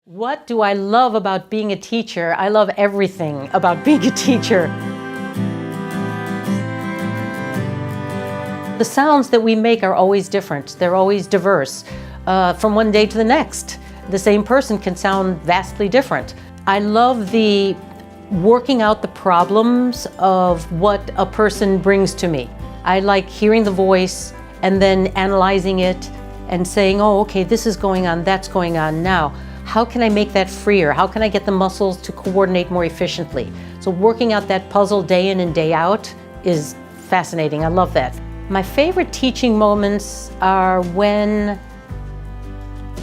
What do I love about being a teacher? I love everything about being a teacher. The sounds that we make are always different. They're always diverse. From one day to the next, the same person can sound vastly different. I love the working out the problems of what a person brings to me. I like hearing the voice and then analyzing it and saying, oh, okay, this is going on, that's going on now. How can I make that freer? How can I get the muscles to coordinate more efficiently? So working out that puzzle day in and day out is fascinating. I love that. My favorite teaching moments are when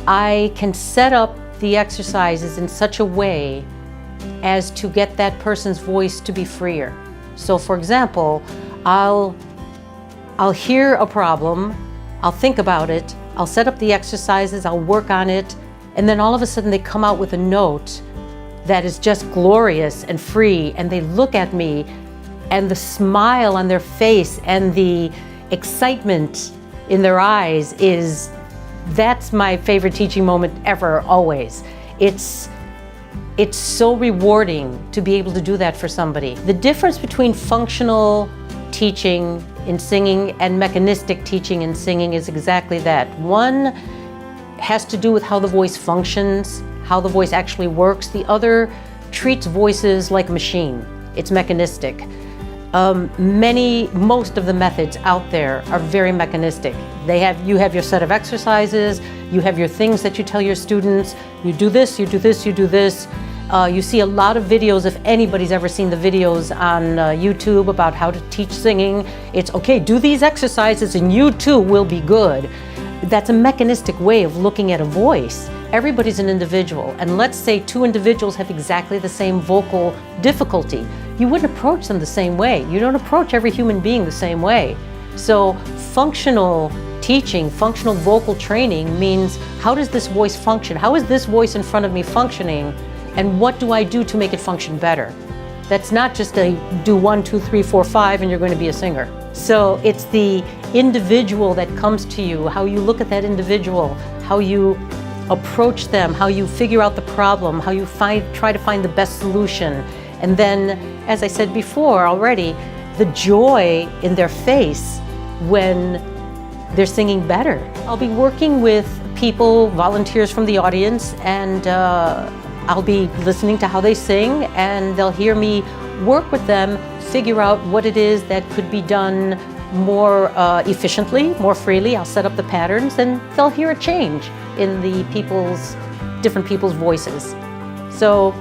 I can set up the exercises in such a way as to get that person's voice to be freer. So for example, I'll hear a problem, I'll think about it, I'll set up the exercises, I'll work on it, and then all of a sudden they come out with a note that is just glorious and free, and they look at me, and the smile on their face and the excitement in their eyes that's my favorite teaching moment ever, always. It's so rewarding to be able to do that for somebody. The difference between functional teaching in singing and mechanistic teaching in singing is exactly that. One has to do with how the voice functions, how the voice actually works. The other treats voices like a machine. It's mechanistic. Most of the methods out there are very mechanistic. You have your set of exercises, you have your things that you tell your students, you do this, you do this, you do this. You see a lot of videos, if anybody's ever seen the videos on YouTube about how to teach singing, it's okay, do these exercises and you too will be good. That's a mechanistic way of looking at a voice. Everybody's an individual, and let's say two individuals have exactly the same vocal difficulty. You wouldn't approach them the same way. You don't approach every human being the same way. So functional teaching, functional vocal training means, how does this voice function? How is this voice in front of me functioning? And what do I do to make it function better? That's not just a do 1, 2, 3, 4, 5 and you're going to be a singer. So it's the individual that comes to you, how you look at that individual, how you approach them, how you figure out the problem, how you try to find the best solution. And then, as I said before already, the joy in their face when they're singing better. I'll be working with people, volunteers from the audience, and I'll be listening to how they sing, and they'll hear me work with them, figure out what it is that could be done more efficiently, more freely. I'll set up the patterns, and they'll hear a change in the different people's voices. So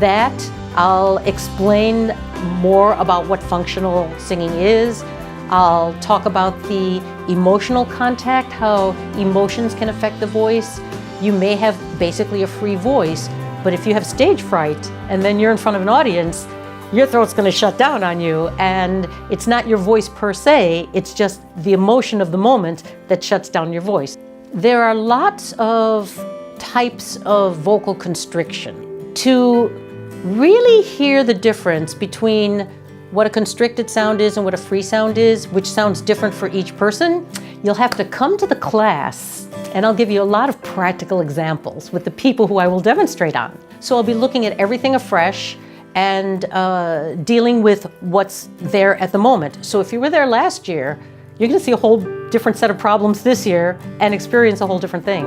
that, I'll explain more about what functional singing is. I'll talk about the emotional contact, how emotions can affect the voice. You may have basically a free voice, but if you have stage fright and then you're in front of an audience, your throat's going to shut down on you, and it's not your voice per se, it's just the emotion of the moment that shuts down your voice. There are lots of types of vocal constriction. To really hear the difference between what a constricted sound is and what a free sound is, which sounds different for each person, you'll have to come to the class, and I'll give you a lot of practical examples with the people who I will demonstrate on. So I'll be looking at everything afresh and dealing with what's there at the moment. So if you were there last year, you're going to see a whole different set of problems this year and experience a whole different thing.